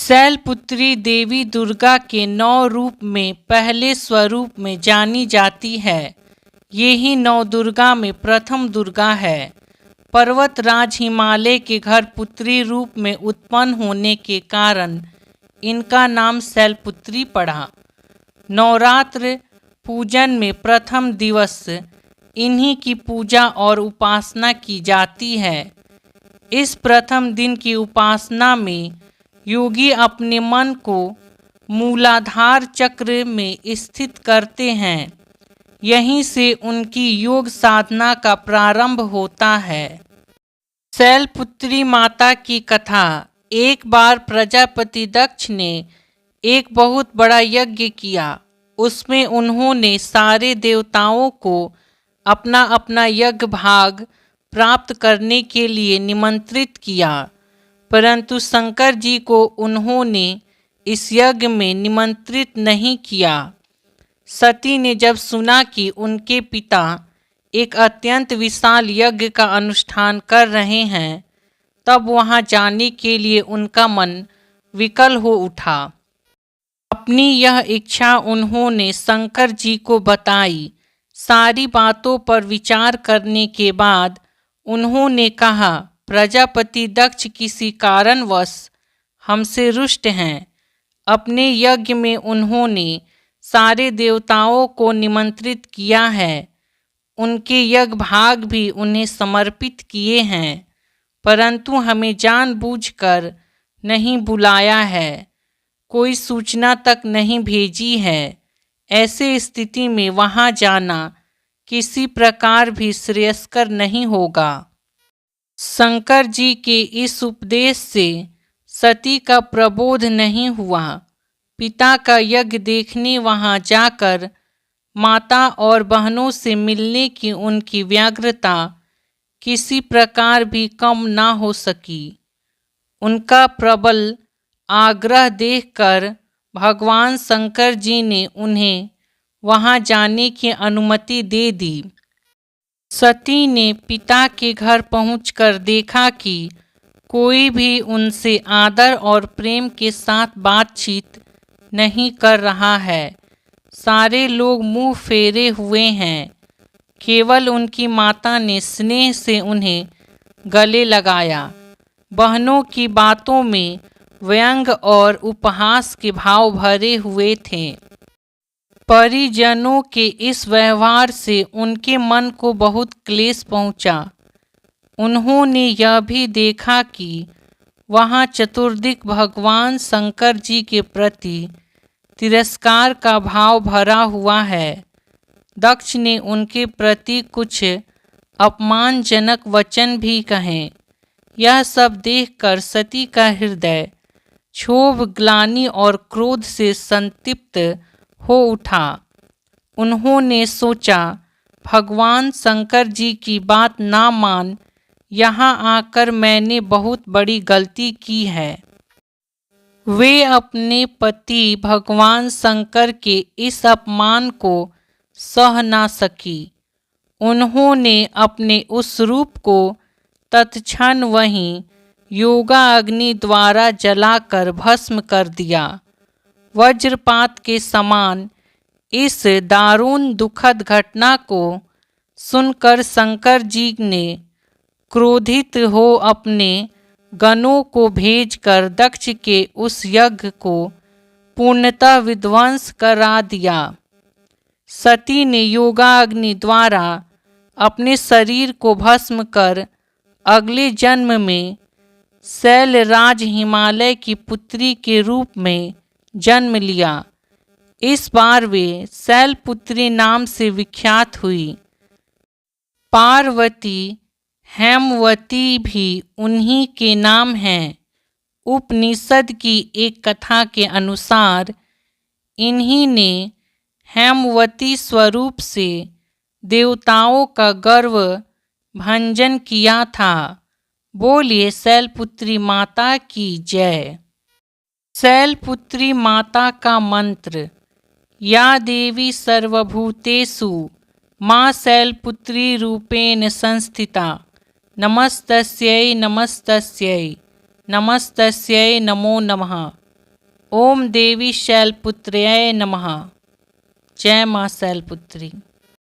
शैलपुत्री देवी दुर्गा के 9 रूप में पहले स्वरूप में जानी जाती है। ये ही 9 दुर्गा में प्रथम दुर्गा है। पर्वतराज हिमालय के घर पुत्री रूप में उत्पन्न होने के कारण इनका नाम शैलपुत्री पड़ा। नवरात्र पूजन में प्रथम दिवस इन्हीं की पूजा और उपासना की जाती है। इस प्रथम दिन की उपासना में योगी अपने मन को मूलाधार चक्र में स्थित करते हैं। यहीं से उनकी योग साधना का प्रारंभ होता है। शैलपुत्री माता की कथा। एक बार प्रजापति दक्ष ने एक बहुत बड़ा यज्ञ किया। उसमें उन्होंने सारे देवताओं को अपना अपना यज्ञ भाग प्राप्त करने के लिए निमंत्रित किया, परंतु शंकर जी को उन्होंने इस यज्ञ में निमंत्रित नहीं किया। सती ने जब सुना कि उनके पिता एक अत्यंत विशाल यज्ञ का अनुष्ठान कर रहे हैं, तब वहां जाने के लिए उनका मन विकल हो उठा। अपनी यह इच्छा उन्होंने शंकर जी को बताई। सारी बातों पर विचार करने के बाद उन्होंने कहा, प्रजापति दक्ष किसी कारणवश हमसे रुष्ट हैं। अपने यज्ञ में उन्होंने सारे देवताओं को निमंत्रित किया है, उनके यज्ञ भाग भी उन्हें समर्पित किए हैं, परंतु हमें जानबूझकर नहीं बुलाया है, कोई सूचना तक नहीं भेजी है। ऐसे स्थिति में वहां जाना किसी प्रकार भी श्रेयस्कर नहीं होगा। शंकर जी के इस उपदेश से सती का प्रबोध नहीं हुआ। पिता का यज्ञ देखने वहां जाकर माता और बहनों से मिलने की उनकी व्यग्रता किसी प्रकार भी कम ना हो सकी। उनका प्रबल आग्रह देखकर भगवान शंकर जी ने उन्हें वहां जाने की अनुमति दे दी। सती ने पिता के घर पहुंचकर देखा कि कोई भी उनसे आदर और प्रेम के साथ बातचीत नहीं कर रहा है। सारे लोग मुंह फेरे हुए हैं। केवल उनकी माता ने स्नेह से उन्हें गले लगाया। बहनों की बातों में व्यंग और उपहास के भाव भरे हुए थे। परिजनों के इस व्यवहार से उनके मन को बहुत क्लेश पहुंचा। उन्होंने यह भी देखा कि वहां चतुर्दिक भगवान शंकर जी के प्रति तिरस्कार का भाव भरा हुआ है। दक्ष ने उनके प्रति कुछ अपमानजनक वचन भी कहे। यह सब देखकर सती का हृदय क्षोभ, ग्लानि और क्रोध से संतप्त हो उठा। उन्होंने सोचा, भगवान शंकर जी की बात ना मान यहाँ आकर मैंने बहुत बड़ी गलती की है। वे अपने पति भगवान शंकर के इस अपमान को सह ना सकी। उन्होंने अपने उस रूप को तत्क्षण वहीं योगा अग्नि द्वारा जलाकर भस्म कर दिया। वज्रपात के समान इस दारुण दुखद घटना को सुनकर शंकर जी ने क्रोधित हो अपने गणों को भेजकर दक्ष के उस यज्ञ को पूर्णतः विध्वंस करा दिया। सती ने योगाग्नि द्वारा अपने शरीर को भस्म कर अगले जन्म में शैलराज हिमालय की पुत्री के रूप में जन्म लिया। इस बार वे शैलपुत्री नाम से विख्यात हुई। पार्वती, हेमवती भी उन्हीं के नाम हैं। उपनिषद की एक कथा के अनुसार इन्हीं ने हेमवती स्वरूप से देवताओं का गर्व भंजन किया था। बोलिए शैलपुत्री माता की जय। शैलपुत्री माता का मंत्र। या देवी सर्वभूतेषु मां शैलपुत्री रूपेण संस्थिता। नमस्तस्यै नमस्तस्यै नमस्तस्यै नमो नमः। ओम देवी शैलपुत्र्यै नमः। जय माँ शैलपुत्री।